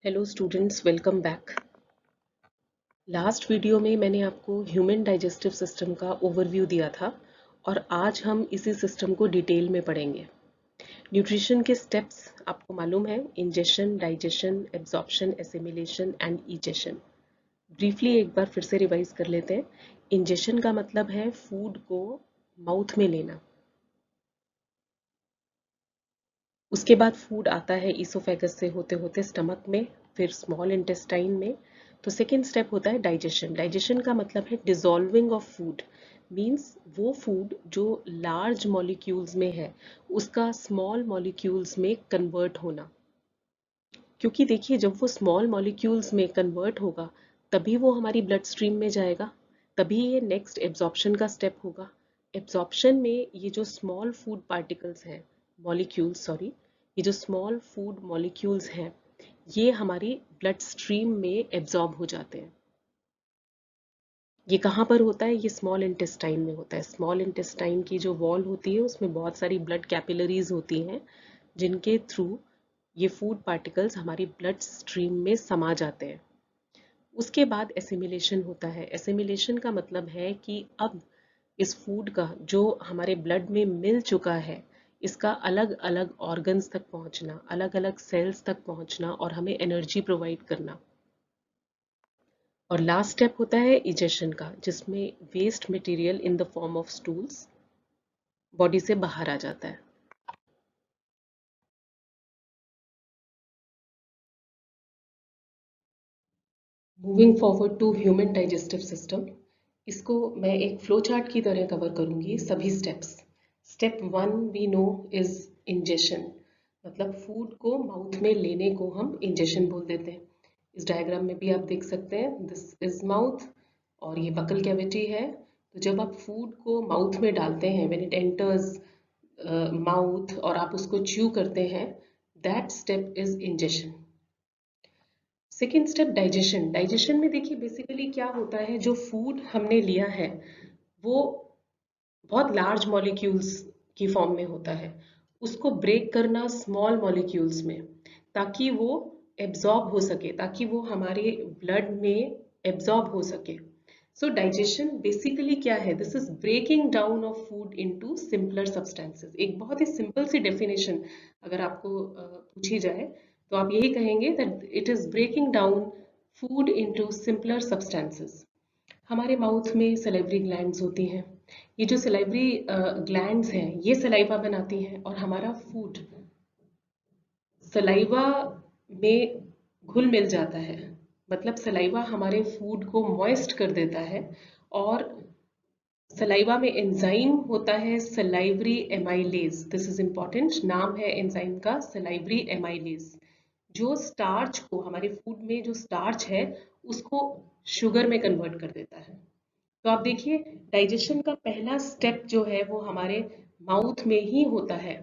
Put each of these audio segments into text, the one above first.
Hello students, welcome back. Last video में मैंने आपको ह्यूमन डाइजेस्टिव सिस्टम का ओवरव्यू दिया था और आज हम इसी सिस्टम को डिटेल में पढ़ेंगे। न्यूट्रिशन के स्टेप्स आपको मालूम है: ingestion, digestion, absorption, assimilation and egestion. Briefly एक बार फिर से रिवाइज कर लेते हैं। इंजेशन का मतलब है फूड को माउथ में लेना। उसके बाद फूड आता है ईसोफेगस से होते होते स्टमक में, फिर स्मॉल इंटेस्टाइन में। तो सेकेंड स्टेप होता है डाइजेशन। डाइजेशन का मतलब है डिसॉल्विंग ऑफ फूड, मीन्स वो फूड जो लार्ज मॉलिक्यूल्स में है उसका स्मॉल मॉलिक्यूल्स में कन्वर्ट होना। क्योंकि देखिए, जब वो स्मॉल मॉलिक्यूल्स में कन्वर्ट होगा तभी वो हमारी ब्लड स्ट्रीम में जाएगा, तभी ये नेक्स्ट एब्जॉर्प्शन का स्टेप होगा। एब्जॉर्प्शन में ये जो स्मॉल फूड पार्टिकल्स हैं, मॉलिक्यूल्स सॉरी, ये जो स्मॉल फूड मॉलिक्यूल्स हैं ये हमारी ब्लड स्ट्रीम में एब्जॉर्ब हो जाते हैं। ये कहाँ पर होता है? ये स्मॉल इंटेस्टाइन में होता है। स्मॉल इंटेस्टाइन की जो वॉल होती है उसमें बहुत सारी ब्लड कैपिलरीज होती हैं जिनके थ्रू ये फूड पार्टिकल्स हमारी ब्लड स्ट्रीम में समा जाते हैं। उसके बाद एसिमिलेशन होता है। एसिमिलेशन का मतलब है कि अब इस फूड का जो हमारे ब्लड में मिल चुका है इसका अलग अलग ऑर्गन्स तक पहुंचना, अलग अलग सेल्स तक पहुंचना और हमें एनर्जी प्रोवाइड करना। और लास्ट स्टेप होता है इजेशन का, जिसमें waste material in the form of stools body से बाहर आ जाता है। Moving forward to human digestive system, इसको मैं एक फ्लो चार्ट की तरह कवर करूंगी सभी steps. Step 1 we know is ingestion, मतलब फूड को माउथ में लेने को हम इंजेशन बोल देते हैं। इस डायग्राम में भी आप देख सकते हैं, दिस इज माउथ और ये बकल कैविटी है। तो जब आप फूड को माउथ में डालते हैं, व्हेन इट एंटर्स माउथ और आप उसको च्यू करते हैं, that step is ingestion. Second step digestion. Digestion में देखिए बेसिकली क्या होता है, जो फूड हमने लिया है वो बहुत लार्ज मॉलिक्यूल्स की फॉर्म में होता है। उसको ब्रेक करना स्मॉल मॉलिक्यूल्स में, ताकि वो एब्जॉर्ब हो सके, ताकि वो हमारे ब्लड में एब्जॉर्ब हो सके। सो डाइजेशन बेसिकली क्या है? This is breaking down of food into simpler substances. एक बहुत ही सिंपल सी डेफिनेशन अगर आपको पूछी जाए तो आप यही कहेंगे that it is breaking down food into simpler substances. हमारे माउथ में सलेवरी ग्लैंड्स होती हैं। ये जो सलाइवरी ग्लैंड्स हैं ये सलाइवा बनाती हैं और हमारा फूड सलाइवा में घुल मिल जाता है। मतलब सलाइवा हमारे फूड को मॉइस्ट कर देता है और सलाइवा में एंजाइम होता है salivary amylase. This is important, नाम है एंजाइम का सलाइवरी एमाइलेज, जो स्टार्च को, हमारे फूड में जो स्टार्च है उसको शुगर में कन्वर्ट कर देता है। तो आप देखिए, डाइजेशन का पहला स्टेप जो है वो हमारे माउथ में ही होता है।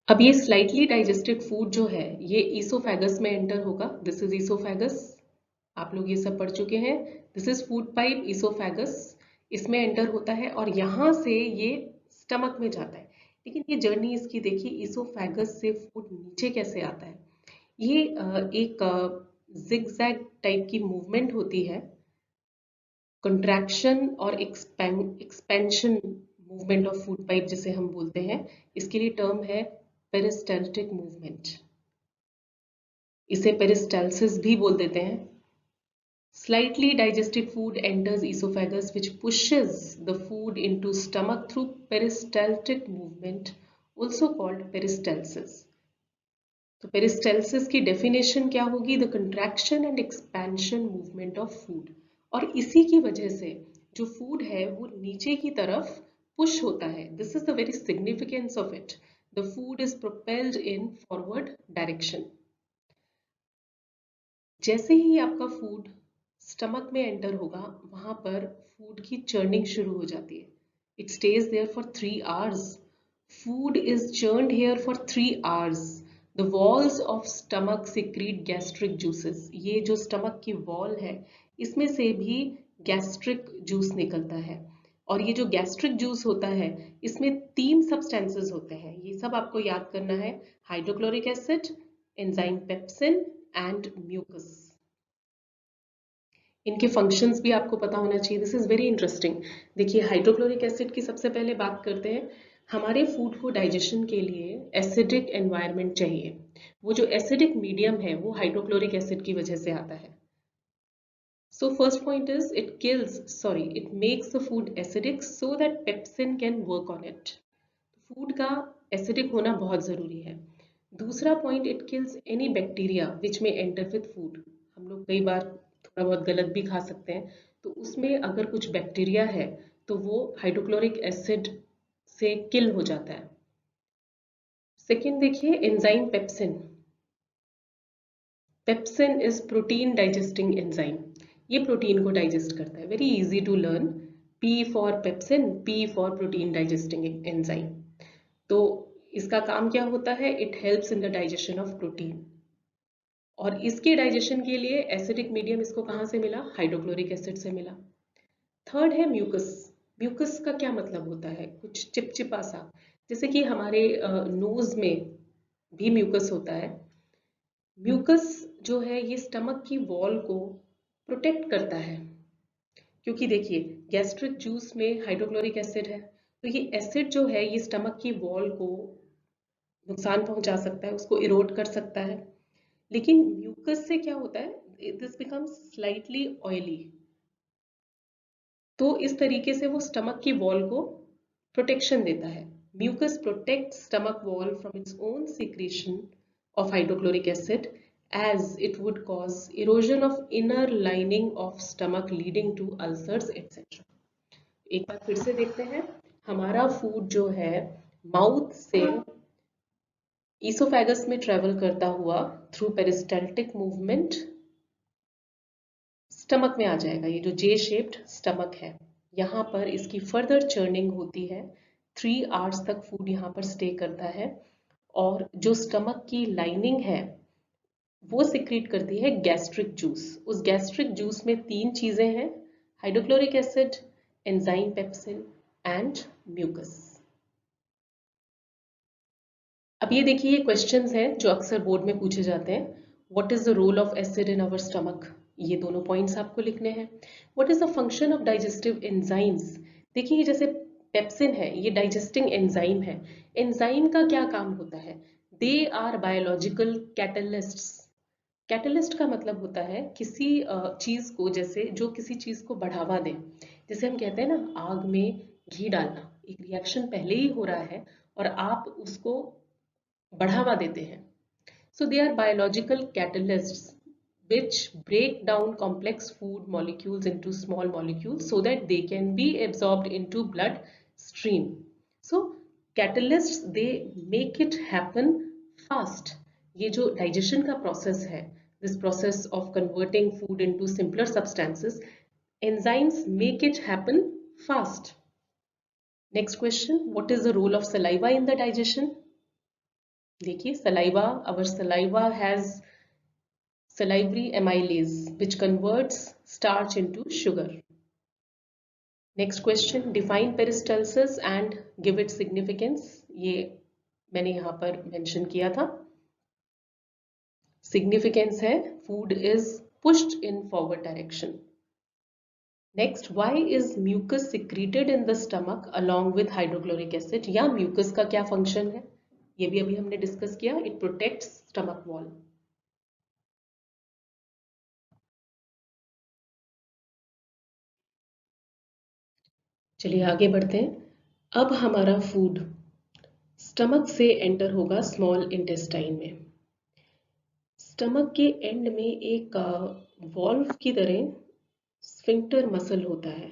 अब ये स्लाइटली डाइजेस्टेड फूड जो है ये ईसोफेगस में एंटर होगा। दिस इज ईसोफेगस, आप लोग ये सब पढ़ चुके हैं। This is food pipe, oesophagus इसमें एंटर होता है और यहाँ से ये स्टमक में जाता है। लेकिन ये जर्नी इसकी देखिए, ईसोफेगस से फूड नीचे कैसे आता है। ये एक जिगजैग टाइप की मूवमेंट होती है, कंट्रैक्शन और expansion movement of food pipe जिसे हम बोलते हैं। इसके लिए टर्म है पेरिस्टाल्टिक मूवमेंट, इसे पेरिस्टालसिस भी बोल देते हैं। Slightly digested food enters esophagus, which pushes the food into stomach through peristaltic movement, also called peristalsis. तो पेरिस्टालसिस की डेफिनेशन क्या होगी? The contraction and expansion movement of food. और इसी की वजह से जो फूड है वो नीचे की तरफ पुश होता है। This is the very significance of it. The food is propelled in forward direction. जैसे ही आपका फूड स्टमक में एंटर होगा वहां पर फूड की चर्निंग शुरू हो जाती है। It stays there for 3 hours। Food is churned here for 3 hours। The walls of stomach secrete gastric juices। ये जो स्टमक की वॉल है इसमें से भी गैस्ट्रिक जूस निकलता है और ये जो गैस्ट्रिक जूस होता है इसमें 3 सब्सटेंसेस होते हैं, ये सब आपको याद करना है, hydrochloric acid, enzyme pepsin and mucus. इनके फंक्शंस भी आपको पता होना चाहिए, दिस इज वेरी इंटरेस्टिंग। देखिए हाइड्रोक्लोरिक एसिड की सबसे पहले बात करते हैं। हमारे फूड को डाइजेशन के लिए एसिडिक एनवायरनमेंट चाहिए। वो जो एसिडिक मीडियम है वो हाइड्रोक्लोरिक एसिड की वजह से आता है। So first point is it makes the food acidic so that pepsin can work on it. Food का एसिडिक होना बहुत ज़रूरी है। दूसरा point, it kills any bacteria which में एंटर विथ फूड। हम लोग कई बार थोड़ा बहुत गलत भी खा सकते हैं, तो उसमें अगर कुछ बैक्टीरिया है तो वो हाइड्रोक्लोरिक एसिड से किल हो जाता है। सेकेंड देखिए enzyme pepsin. Pepsin is protein digesting enzyme. ये प्रोटीन को डाइजेस्ट करता है, very easy to learn. P for pepsin, P for protein digesting enzyme. तो इसका काम क्या होता है, it helps in the digestion of protein. और इसके डाइजेशन के लिए एसिडिक मीडियम इसको कहाँ से मिला, हाइड्रोक्लोरिक एसिड से मिला। थर्ड है म्यूकस। म्यूकस का क्या मतलब होता है, कुछ चिपचिपा सा, जैसे कि हमारे नोज में भी म्यूकस होता है। म्यूकस जो है ये स्टमक की वॉल को प्रोटेक्ट करता है, क्योंकि देखिए गैस्ट्रिक जूस में हाइड्रोक्लोरिक एसिड है, तो ये एसिड जो है ये स्टमक की वॉल को नुकसान पहुंचा सकता है, उसको इरोड कर सकता है। लेकिन म्यूकस से क्या होता है, दिस बिकम्स स्लाइटली ऑयली, तो इस तरीके से वो स्टमक की वॉल को प्रोटेक्शन देता है। Mucus protect stomach wall from its own secretion of hydrochloric acid as it would cause erosion of inner lining of stomach leading to ulcers etc. एक बार फिर से देखते हैं, हमारा फूड जो है माउथ से ईसोफेगस में ट्रेवल करता हुआ थ्रू पेरिस्टल्टिक मूवमेंट स्टमक में आ जाएगा। ये जो जे शेप्ड स्टमक है यहाँ पर इसकी फर्दर चर्निंग होती है, 3 आवर्स तक फूड यहाँ पर स्टे करता है। और जो स्टमक की लाइनिंग है वो सिक्रीट करती है गैस्ट्रिक जूस। उस गैस्ट्रिक जूस में 3 चीजें हैं, hydrochloric acid, enzyme pepsin and mucus. अब ये देखिए ये क्वेश्चंस हैं जो अक्सर बोर्ड में पूछे जाते हैं। What is the role of acid in our stomach, ये दोनों पॉइंट्स आपको लिखने हैं। What is the function of digestive enzymes. देखिए जैसे पेप्सिन है ये डाइजेस्टिंग एंजाइम है, एंजाइम का क्या काम होता है, they are biological catalysts. Catalyst का मतलब होता है किसी चीज को, जैसे जो किसी चीज को बढ़ावा दे, जैसे हम कहते हैं ना आग में घी डालना, एक रिएक्शन पहले ही हो रहा है और आप उसको बढ़ावा देते हैं। So they are biological catalysts which break down complex food molecules into small molecules so that they can be absorbed into blood stream. So catalysts they make it happen fast. ये जो digestion का process है, this process of converting food into simpler substances, enzymes make it happen fast. Next question, what is the role of saliva in the digestion? देखिए saliva, our saliva has salivary amylase which converts starch into sugar. Next question, define peristalsis and give it significance. ये मैंने यहाँ पर mention किया था। Significance है food is pushed in forward direction. Next, why is mucus secreted in the stomach along with hydrochloric acid? या mucus का क्या function है, ये भी अभी हमने डिस्कस किया, it protects stomach wall. चलिए आगे बढ़ते हैं। अब हमारा फूड स्टमक से एंटर होगा स्मॉल इंटेस्टाइन में। स्टमक के एंड में एक वॉल्व की तरह स्फिंक्टर मसल होता है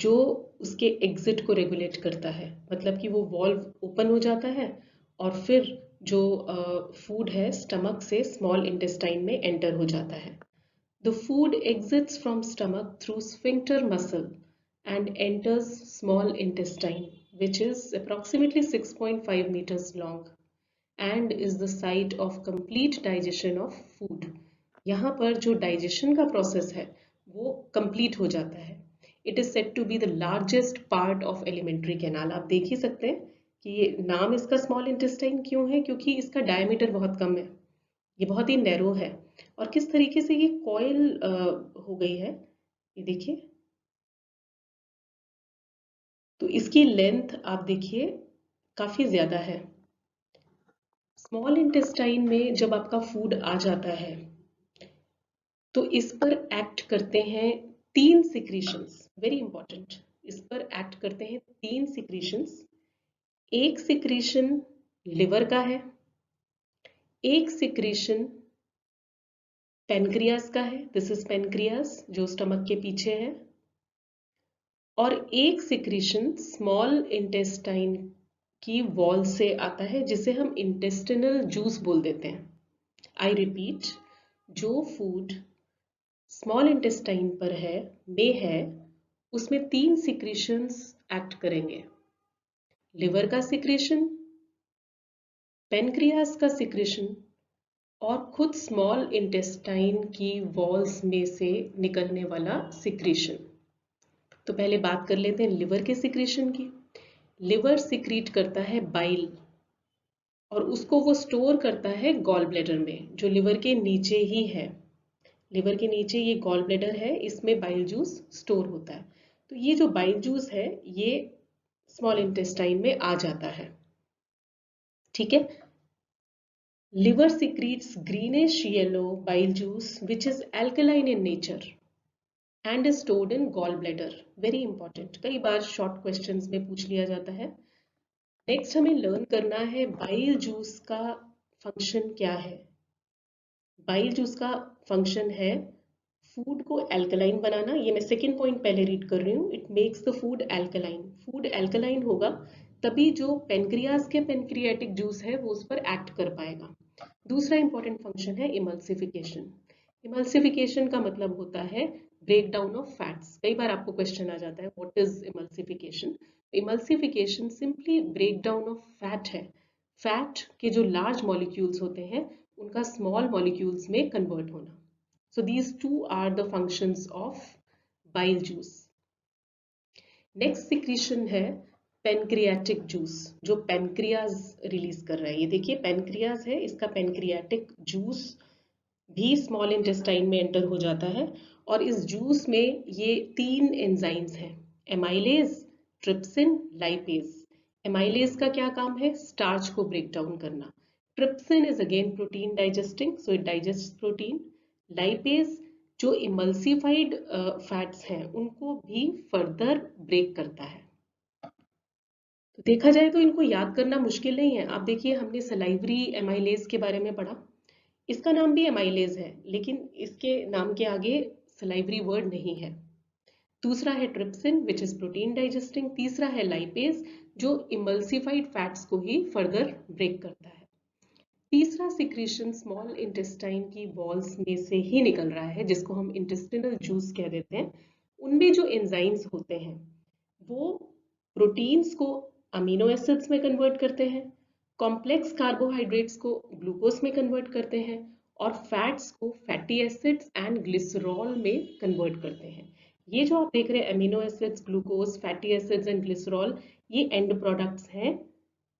जो उसके एग्जिट को रेगुलेट करता है, मतलब कि वो वॉल्व ओपन हो जाता है और फिर जो फूड है स्टमक से स्मॉल इंटेस्टाइन में एंटर हो जाता है। The food exits from stomach through sphincter muscle and enters small intestine, which is approximately 6.5 meters long and is the site of complete digestion of food. यहाँ पर जो digestion का process है वो complete हो जाता है। It is said to be the largest part of alimentary canal. आप देख ही सकते हैं कि ये नाम इसका स्मॉल इंटेस्टाइन क्यों है, क्योंकि इसका डायमीटर बहुत कम है, ये बहुत ही नैरो है। और किस तरीके से ये कॉइल हो गई है, ये देखिए। तो इसकी लेंथ आप देखिए काफी ज्यादा है। स्मॉल इंटेस्टाइन में जब आपका फूड आ जाता है तो इस पर एक्ट करते हैं तीन सिक्रीशंस, वेरी इंपॉर्टेंट। इस पर एक्ट करते हैं तीन सिक्रीशंस। एक सिक्रीशन लिवर का है, एक सिक्रीशन पेनक्रियास का है, दिस इज पेनक्रियास जो स्टमक के पीछे है, और एक सिक्रीशन स्मॉल इंटेस्टाइन की वॉल से आता है जिसे हम इंटेस्टिनल जूस बोल देते हैं। आई रिपीट, जो फूड स्मॉल इंटेस्टाइन पर है उसमें तीन सिक्रीशंस एक्ट करेंगे। लिवर का सिक्रीशन, पेनक्रियास का सिक्रीशन और खुद स्मॉल इंटेस्टाइन की वॉल्स में से निकलने वाला सिक्रीशन। तो पहले बात कर लेते हैं लिवर के सिक्रीशन की। लिवर सिक्रीट करता है बाइल और उसको वो स्टोर करता है गॉल ब्लैडर में, जो लिवर के नीचे ही है। लिवर के नीचे ये गॉल ब्लैडर है, इसमें बाइल जूस स्टोर होता है। तो ये जो बाइल जूस है ये स्मॉल इंटेस्टाइन में आ जाता है, ठीक है। Liver secretes greenish yellow bile juice which is alkaline in nature and is stored in gallbladder. Very important, कई बार शॉर्ट क्वेश्चंस में पूछ लिया जाता है। नेक्स्ट हमें लर्न करना है बाइल जूस का फंक्शन क्या है। बाइल जूस का फंक्शन है फूड को एल्कलाइन बनाना। ये मैं सेकेंड पॉइंट पहले रीड कर रही हूँ। It makes the food alkaline. Food alkaline होगा तभी जो पेनक्रियाज के पेनक्रियाटिक जूस है वो उस पर एक्ट कर पाएगा। दूसरा इंपॉर्टेंट फंक्शन है इमल्सिफिकेशन। इमल्सिफिकेशन का मतलब होता है ब्रेक डाउन ऑफ फैट्स। कई बार आपको क्वेश्चन आ जाता है what is emulsification. Emulsification simply break down of fat है। फैट के जो लार्ज मॉलिक्यूल्स होते हैं उनका स्मॉल मॉलिक्यूल्स में कन्वर्ट होना। So these two are the functions of bile juice. Next secretion है पेनक्रियाटिक जूस, जो पेनक्रियाज रिलीज कर रहा है। ये देखिए पेनक्रियाज है, इसका पेनक्रियाटिक जूस भी स्मॉल इंटेस्टाइन में एंटर हो जाता है और इस जूस में ये तीन एंजाइम्स हैं, एमाइलेज, ट्रिप्सिन, लाइपेज। एमाइलेज का क्या काम है, स्टार्च को ब्रेक डाउन करना। Trypsin is again protein digesting, so it digest protein. Lipase जो इमल्सिफाइड फैट्स हैं उनको भी फर्दर ब्रेक करता है। तो देखा जाए तो इनको याद करना मुश्किल नहीं है। आप देखिए हमने सलाइवरी एमाइलेज के बारे में पढ़ा, इसका नाम भी एमाइलेज है लेकिन इसके नाम के आगे सलाइवरी वर्ड नहीं है। दूसरा है trypsin which is protein digesting. तीसरा है लाइपेज जो इमल्सिफाइड फैट्स को ही फर्दर ब्रेक करता है। तीसरा सिक्रीशन स्मॉल इंटेस्टाइन की वॉल्स में से ही निकल रहा है जिसको हम इंटेस्टिनल जूस कह देते हैं। उनमें जो एंजाइम्स होते हैं वो प्रोटीन्स को अमीनो एसिड्स में कन्वर्ट करते हैं, कॉम्प्लेक्स कार्बोहाइड्रेट्स को ग्लूकोज में कन्वर्ट करते हैं और फैट्स को फैटी एसिड्स एंड ग्लिसरॉल में कन्वर्ट करते हैं। ये जो आप देख रहे हैं amino acids, glucose, fatty acids and glycerol, ये एंड प्रोडक्ट्स हैं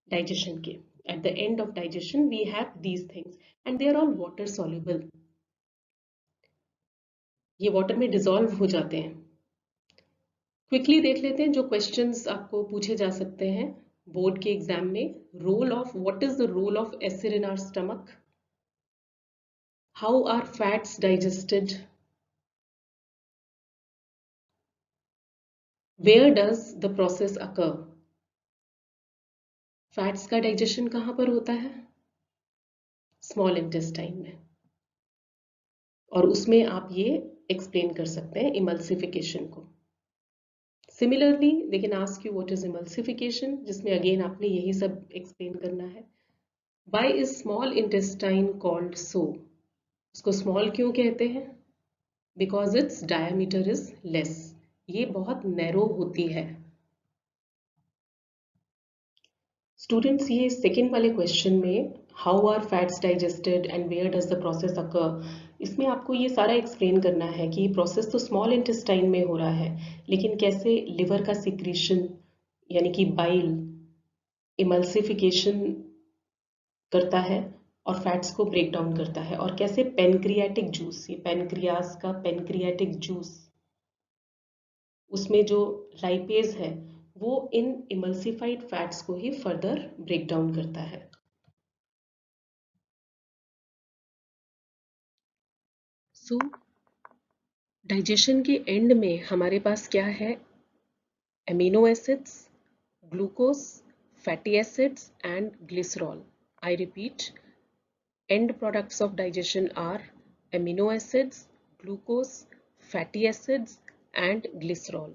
डाइजेशन के। At the end of digestion we have these things and they are all water soluble. ये वाटर में डिसॉल्व हो जाते हैं। क्विकली देख लेते हैं जो क्वेश्चंस आपको पूछे जा सकते हैं बोर्ड के एग्जाम में। Role of, what is the role of acid in our stomach, how are fats digested, where does the process occur. Fats का डाइजेशन कहां पर होता है, स्मॉल इंटेस्टाइन में, और उसमें आप ये एक्सप्लेन कर सकते हैं इमल्सिफिकेशन को। Similarly they can ask you what is emulsification, जिसमें अगेन आपने यही सब एक्सप्लेन करना है। Why is small intestine called सो, उसको स्मॉल क्यों कहते हैं, because its diameter is less, ये बहुत नैरो होती है। स्टूडेंट्स ये सेकेंड वाले क्वेश्चन में how are fats digested and where does the process occur, इसमें आपको ये सारा एक्सप्लेन करना है कि प्रोसेस तो स्मॉल इंटेस्टाइन में हो रहा है, लेकिन कैसे लिवर का सिक्रीशन यानी कि बाइल इमल्सिफिकेशन करता है और फैट्स को ब्रेक डाउन करता है, और कैसे पेनक्रियाटिक जूस, ये पेनक्रियास का पेनक्रियाटिक जूस, उसमें जो लाइपेज है वो इन इमल्सिफाइड फैट्स को ही फर्दर ब्रेक डाउन करता है। सो डाइजेशन के एंड में हमारे पास क्या है? Amino acids, glucose, fatty acids and glycerol. I repeat, end products of digestion are amino acids, glucose, fatty acids and glycerol।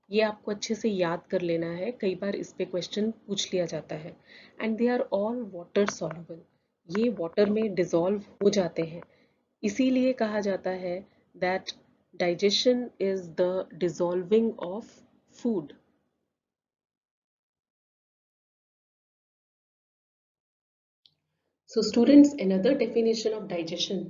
ये आपको अच्छे से याद कर लेना है, कई बार इस पे क्वेश्चन पूछ लिया जाता है। And they are all water soluble, ये वाटर में डिसॉल्व हो जाते हैं। इसीलिए कहा जाता है that digestion is the dissolving of food. So students, another definition of digestion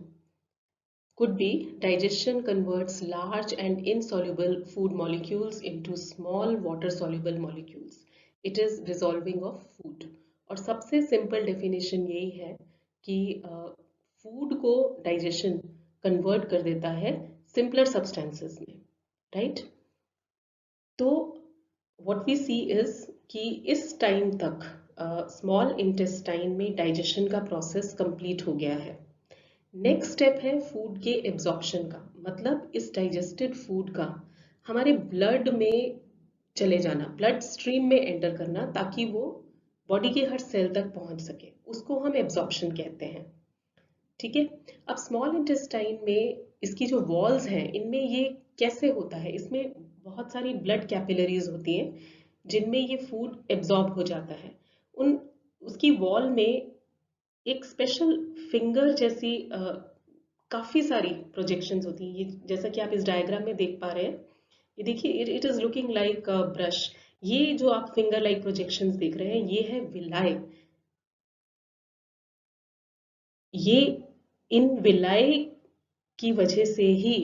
could be digestion converts large and insoluble food molecules into small water soluble molecules. It is dissolving of food। और सबसे simple definition यही है कि food को digestion convert कर देता है simpler substances में, राइट? तो व्हाट वी सी इज कि इस टाइम तक स्मॉल इंटेस्टाइन में डाइजेशन का प्रोसेस कंप्लीट हो गया है। नेक्स्ट स्टेप है फूड के एब्जॉर्प्शन का, मतलब इस डाइजेस्टेड फूड का हमारे ब्लड में चले जाना, ब्लड स्ट्रीम में एंटर करना, ताकि वो बॉडी के हर सेल तक पहुंच सके, उसको हम एब्जॉर्प्शन कहते हैं। ठीक है, अब स्मॉल इंटेस्टाइन में इसकी जो वॉल्स हैं, इनमें ये कैसे होता है? इसमें बहुत सारी ब्लड कैपिलरीज होती हैं जिनमें ये फूड एब्जॉर्ब हो जाता है। उन उसकी वॉल में एक स्पेशल फिंगर जैसी काफी सारी प्रोजेक्शंस होती हैं। ये जैसा कि आप इस डायग्राम में देख पा रहे हैं, ये देखिए, it is looking like brush. ये जो आप फिंगर लाइक प्रोजेक्शंस देख रहे हैं, ये है विलाय। ये इन विलाय की वजह से ही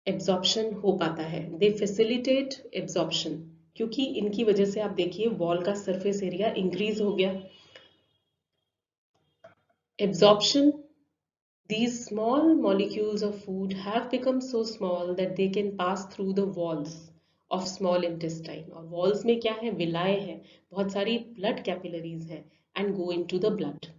एब्जॉर्प्शन हो पाता है, दे फैसिलिटेट एब्जॉर्प्शन, क्योंकि इनकी वजह से आप देखिए वॉल का सरफेस एरिया इंक्रीज हो गया। Absorption, these small molecules of food have become so small that they can pass through the walls of small intestine। और walls में क्या है? विलाय है, बहुत सारी blood capillaries हैं, and go into the blood।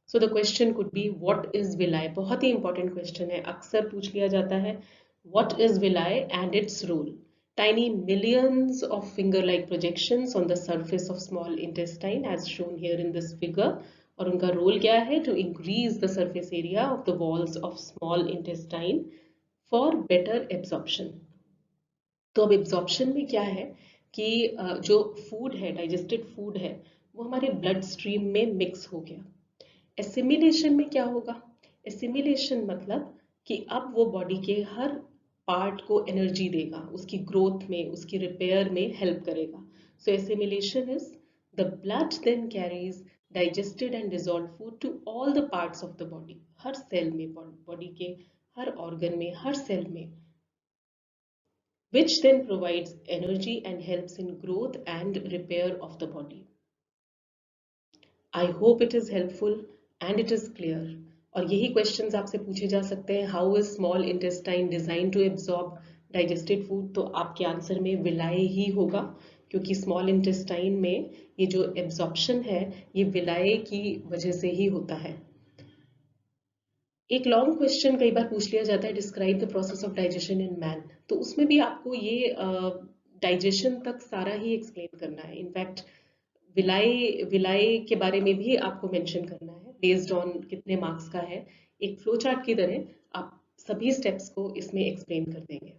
So the question could be what is villi? बहुत ही important question है, अक्सर पूछ लिया जाता है what is villi and its role। Tiny millions of finger-like projections on the surface of small intestine as shown here in this figure। और उनका role क्या है? To increase the surface area of the walls of small intestine for better absorption. तो अब absorption में क्या है कि जो फूड है, डाइजेस्टेड फूड है, वो हमारे ब्लड स्ट्रीम में मिक्स हो गया। एसिमिलेशन में क्या होगा? एसिमिलेशन मतलब कि अब वो बॉडी के हर पार्ट को एनर्जी देगा, उसकी ग्रोथ में, उसकी रिपेयर में हेल्प करेगा। So assimilation is the blood then carries digested and dissolved food to all the parts of the body। हर सेल में, बॉडी के हर ऑर्गन में, हर सेल में, which then provides energy and helps in growth and repair of the body। I hope it is helpful and it is clear। और यही questions आपसे पूछे जा सकते हैं, how is small intestine designed to absorb digested food? तो आपके answer में विलाय ही होगा, क्योंकि स्मॉल इंटेस्टाइन में ये जो एब्जॉर्प्शन है, ये विलाय की वजह से ही होता है। एक लॉन्ग क्वेश्चन कई बार पूछ लिया जाता है, describe the process of digestion in man. तो उसमें भी आपको ये डाइजेशन तक सारा ही एक्सप्लेन करना है। इनफैक्ट विलाय विलाय के बारे में भी आपको मेंशन करना है, बेस्ड ऑन कितने मार्क्स का है। एक फ्लो चार्ट की तरह आप सभी स्टेप्स को इसमें एक्सप्लेन कर देंगे।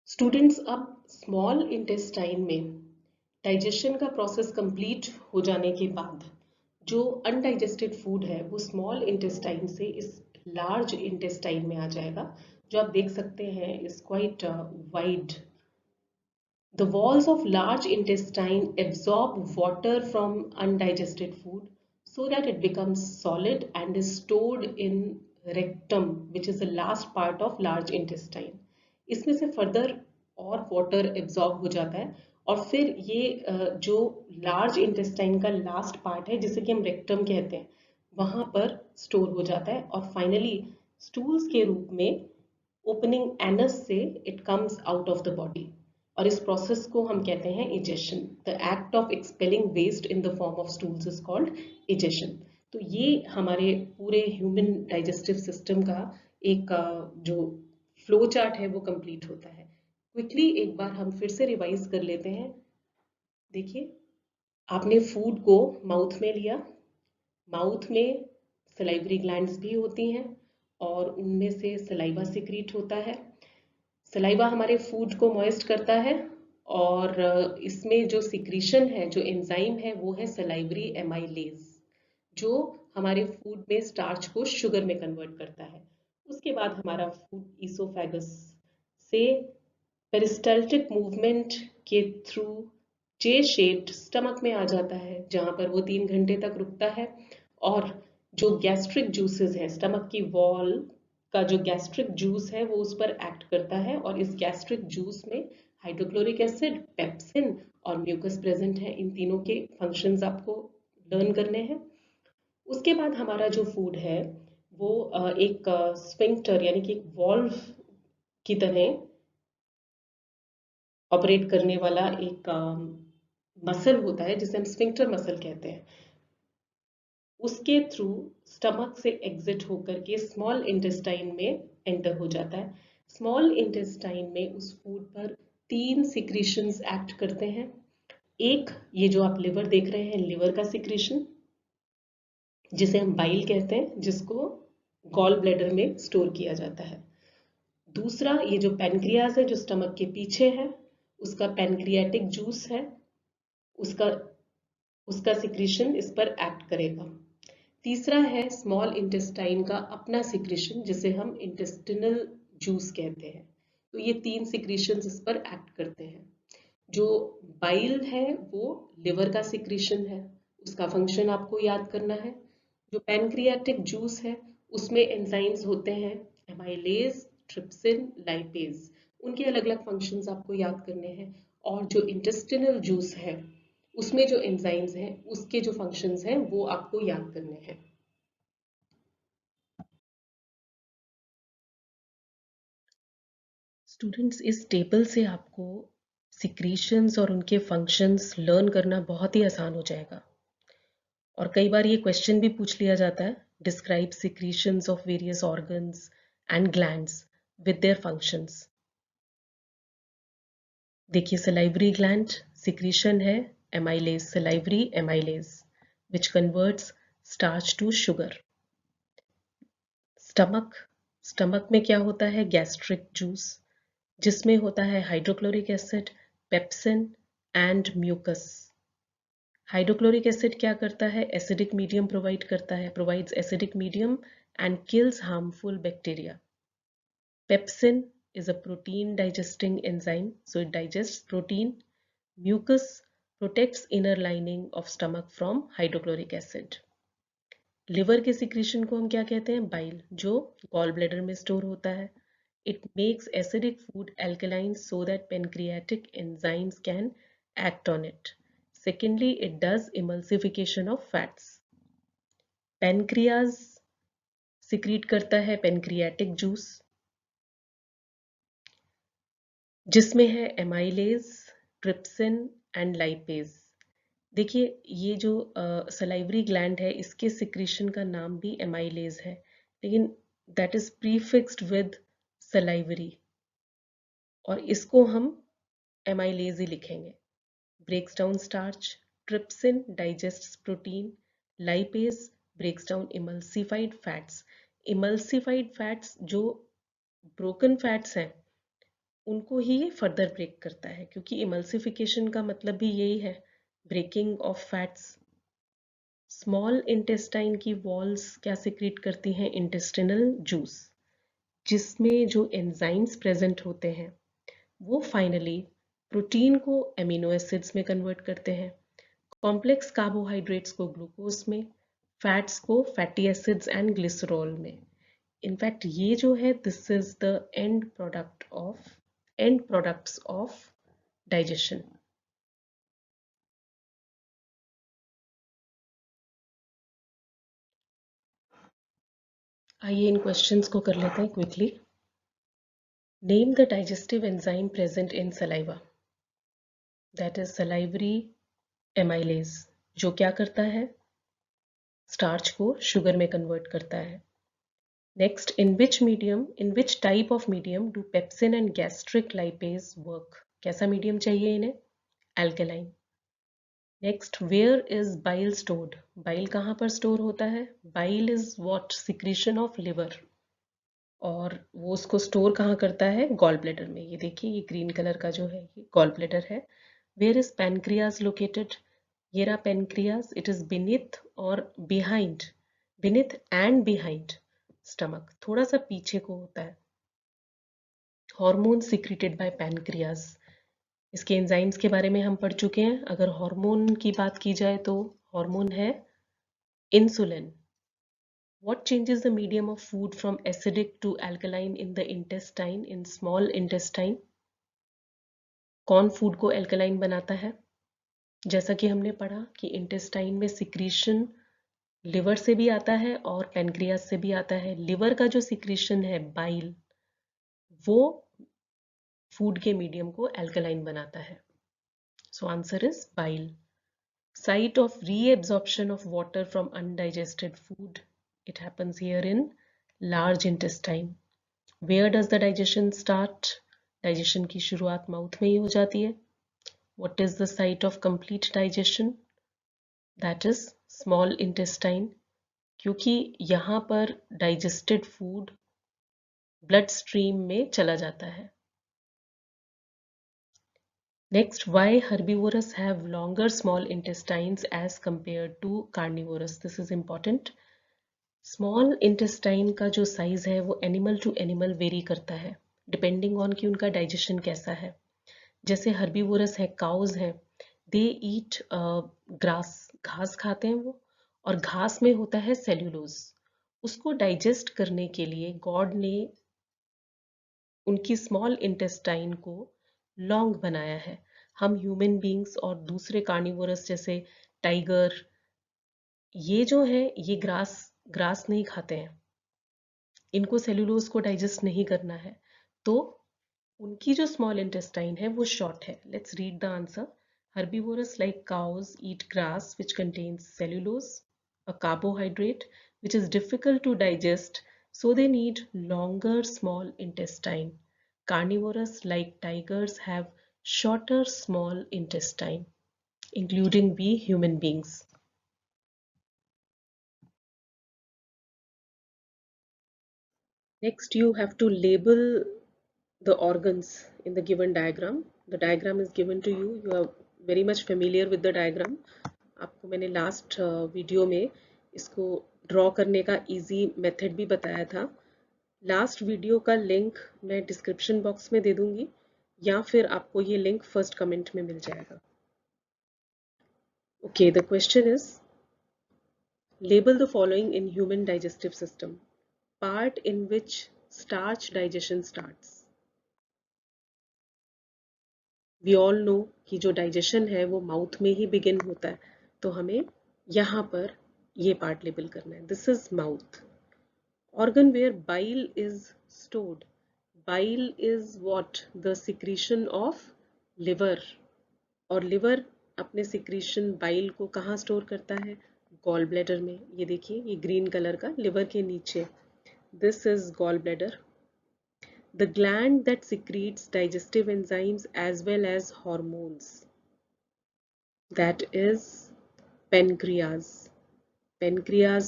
स्टूडेंट्स, अब स्मॉल इंटेस्टाइन में डाइजेशन का प्रोसेस कंप्लीट हो जाने के बाद जो अनडाइजेस्टेड फूड है, वो स्मॉल इंटेस्टाइन से इस लार्ज इंटेस्टाइन में आ जाएगा, जो आप देख सकते हैं is quite wide The walls of large intestine absorb water from undigested food so that it becomes solid and is stored in rectum, which is the last part of large intestine. इसमें से further और water absorb हो जाता है और फिर ये जो लार्ज इंटेस्टाइन का लास्ट पार्ट है जिसे कि हम रेक्टम कहते हैं वहां पर स्टोर हो जाता है और फाइनली स्टूल्स के रूप में ओपनिंग एनस से it comes out of the body और इस प्रोसेस को हम कहते हैं egestion. The act of expelling waste in the form of stools is called egestion. तो ये हमारे पूरे ह्यूमन डाइजेस्टिव सिस्टम का एक जो फ्लो चार्ट है वो कंप्लीट होता है. क्विकली एक बार हम फिर से रिवाइज कर लेते हैं. देखिए, आपने फूड को माउथ में लिया. माउथ में सलाइवरी ग्लैंड्स भी होती हैं और उनमें से सलाइवा सिक्रीट होता है. सलाइवा हमारे फूड को मॉइस्ट करता है और इसमें जो सिक्रीशन है, जो एंजाइम है, वो है सलाइवरी एमाइलेज, जो हमारे फूड में स्टार्च को शुगर में कन्वर्ट करता है. उसके बाद हमारा फूड ईसोफेगस से पेरिस्टल्टिक मूवमेंट के थ्रू जे शेप्ड स्टमक में आ जाता है जहां पर वो 3 घंटे तक रुकता है और जो गैस्ट्रिक जूसेस हैं, स्टमक की वॉल का जो गैस्ट्रिक जूस है वो उस पर एक्ट करता है और इस गैस्ट्रिक जूस में हाइड्रोक्लोरिक एसिड, पेप्सिन और म्यूकस प्रेजेंट है. इन तीनों के फंक्शंस आपको लर्न करने हैं. उसके बाद हमारा जो फूड है वो एक स्फिंक्टर यानी कि एक वॉल्व की तरह ऑपरेट करने वाला एक मसल होता है जिसे हम स्फिंक्टर मसल कहते हैं. उसके थ्रू स्टमक से एग्जिट होकर के स्मॉल इंटेस्टाइन में एंटर हो जाता है. स्मॉल इंटेस्टाइन में उस फूड पर 3 सिक्रीशंस एक्ट करते हैं. एक, ये जो आप लिवर देख रहे हैं, लिवर का सिक्रीशन जिसे हम बाइल कहते हैं, जिसको गॉल ब्लैडर में स्टोर किया जाता है. दूसरा, ये जो पैनक्रियाज है जो स्टमक के पीछे है, उसका पैनक्रियाटिक जूस है, उसका उसका सिक्रीशन इस पर एक्ट करेगा. तीसरा है स्मॉल इंटेस्टाइन का अपना सिक्रीशन जिसे हम इंटेस्टिनल जूस कहते हैं. तो ये 3 सिक्रीशंस इस पर एक्ट करते हैं. जो बाइल है वो लिवर का सिक्रीशन है, उसका फंक्शन आपको याद करना है. जो पैनक्रियाटिक जूस है उसमें एंजाइम्स होते हैं, एमाइलेज, ट्रिप्सिन, लाइपेज. उनके अलग अलग फंक्शंस आपको याद करने हैं. और जो इंटेस्टिनल जूस है उसमें जो एंजाइम्स हैं उसके जो फंक्शंस हैं वो आपको याद करने हैं. स्टूडेंट्स, इस टेबल से आपको सिक्रीशंस और उनके फंक्शंस लर्न करना बहुत ही आसान हो जाएगा. और कई बार ये क्वेश्चन भी पूछ लिया जाता है, describe secretions of various organs and glands with their functions. देखिए, सलाइवरी ग्लैंड सिक्रीशन है amylase, salivary amylase which converts starch to sugar. Stomach, stomach में क्या होता है, गैस्ट्रिक जूस जिसमें होता है hydrochloric acid, pepsin and mucus. Hydrochloric acid क्या करता है, एसिडिक मीडियम प्रोवाइड करता है, provides acidic medium and kills harmful bacteria. Pepsin is a protein digesting enzyme, so it digests protein. Mucus protects inner lining of stomach from hydrochloric acid. Liver के secretion को हम क्या कहते हैं, bile, जो gall bladder में store होता है. It makes acidic food alkaline so that pancreatic enzymes can act on it. Secondly, it does emulsification of fats. Pancreas secrete करता है pancreatic juice जिसमें है एमाइलेज, ट्रिप्सिन एंड लाइपेज. देखिए, ये जो सलाइवरी ग्लैंड है इसके सिक्रीशन का नाम भी एमाइलेज है, लेकिन that is prefixed with salivary और इसको हम एमाइलेज ही लिखेंगे. Breaks down starch, trypsin digests protein, lipase breaks down emulsified fats. Emulsified fats जो ब्रोकन फैट्स हैं उनको ही ये फर्दर ब्रेक करता है, क्योंकि इमल्सिफिकेशन का मतलब भी यही है, breaking off fats. Small intestine की वॉल्स क्या सिक्रीट करती हैं, इंटेस्टिनल जूस, जिसमें जो एंजाइम्स प्रेजेंट होते हैं वो फाइनली प्रोटीन को एमिनो एसिड्स में कन्वर्ट करते हैं, कॉम्प्लेक्स कार्बोहाइड्रेट्स को ग्लूकोज में, फैट्स को फैटी एसिड्स एंड ग्लिसरॉल में। इनफैक्ट ये जो है this is the end products of digestion. आइए इन क्वेश्चंस को कर लेते हैं quickly. Name the digestive enzyme present in saliva. That is salivary amylase, जो क्या करता है, स्टार्च को शुगर में कन्वर्ट करता है। Next, in which type of medium do pepsin and gastric lipase work. कैसा मीडियम चाहिए इन्हें, alkaline. Next, where is bile stored. Bile कहाँ पर स्टोर होता है, bile is what, secretion of liver, और वो उसको स्टोर कहाँ करता है, गॉल ब्लैडर में। ये देखिए ये ग्रीन कलर का जो है ये गॉल ब्लैडर है। वेयर इज पैनक्रियाज लोकेटेड, ये रहा पैनक्रियाज, इट इज बिनीथ और behind, beneath and behind stomach, थोड़ा सा पीछे को होता है। हार्मोन सिक्रेटेड बाय पैनक्रियाज, इसके एंजाइम्स के बारे में हम पढ़ चुके हैं। अगर हार्मोन की बात की जाए तो हार्मोन है insulin. What changes the medium of food from acidic to alkaline in the intestine, in small intestine? कौन फूड को एल्कलाइन बनाता है? जैसा कि हमने पढ़ा कि इंटेस्टाइन में सिक्रीशन लिवर से भी आता है और पैनक्रियास से भी आता है। लिवर का जो सिक्रीशन है बाइल, वो फूड के मीडियम को एल्कलाइन बनाता है। So answer is bile. Site of reabsorption of water from undigested food, it happens here in large intestine. Where does the digestion start? Digestion की शुरुआत माउथ में ही हो जाती है। What is the site of complete digestion? That is small intestine, क्योंकि यहाँ पर digested food blood stream में चला जाता है। Next, why herbivores have longer small intestines as compared to carnivorous? This is important. Small intestine का जो size है वो एनिमल टू एनिमल वेरी करता है डिपेंडिंग ऑन कि उनका डाइजेशन कैसा है। जैसे हर्बीवोरस है, काउज है, दे ईट ग्रास, घास खाते हैं वो, और घास में होता है सेल्यूलोज। उसको डाइजेस्ट करने के लिए गॉड ने उनकी स्मॉल इंटेस्टाइन को लॉन्ग बनाया है। हम ह्यूमन बींग्स और दूसरे कार्निवोरस जैसे टाइगर, ये जो है ये ग्रास नहीं खाते हैं, इनको सेल्यूलोज को डाइजेस्ट नहीं करना है, तो उनकी जो स्मॉल इंटेस्टाइन है वो शॉर्ट है। Let's read the answer. Herbivores like cows eat grass which contains cellulose, a carbohydrate which is difficult to digest, so they need longer small intestine. Carnivores like tigers have shorter small intestine, including we human beings. Next, you have to label the organs in the given diagram. The diagram is given to you. You are very much familiar with the diagram. आपको मैंने last video में इसको draw करने का easy method भी बताया था। Last video का लिंक मैं डिस्क्रिप्शन बॉक्स में दे दूंगी, या फिर आपको ये लिंक फर्स्ट कमेंट में मिल जाएगा। Okay, the question is label the following in human digestive system. Part in which starch digestion starts. We all know कि जो डाइजेशन है वो माउथ में ही बिगिन होता है, तो हमें यहाँ पर ये पार्ट लेबल करना है। This is mouth. Organ where bile is stored. Bile is what, the secretion of liver, और लिवर अपने सिक्रीशन बाइल को कहाँ स्टोर करता है, गॉल ब्लैडर में। ये देखिए ये ग्रीन कलर का लिवर के नीचे, this is gall bladder. The gland that secretes digestive enzymes as well as hormones, that is pancreas. Pancreas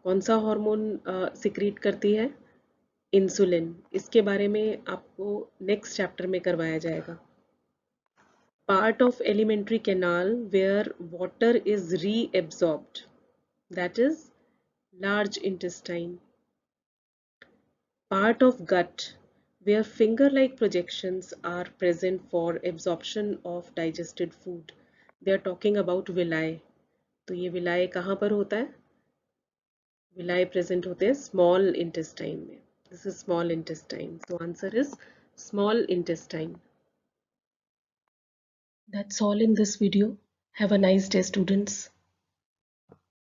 कौन सा हार्मोन सिक्रीट करती है, इंसुलिन। इसके बारे में आपको नेक्स्ट चैप्टर में करवाया जाएगा। Part of alimentary canal where water is reabsorbed, that is large intestine. Part of gut where finger-like projections are present for absorption of digested food. They are talking about villi. तो ये villi कहाँ पर होता है? Villi present होते हैं small intestine में. This is small intestine. So answer is small intestine. That's all in this video. Have a nice day, students.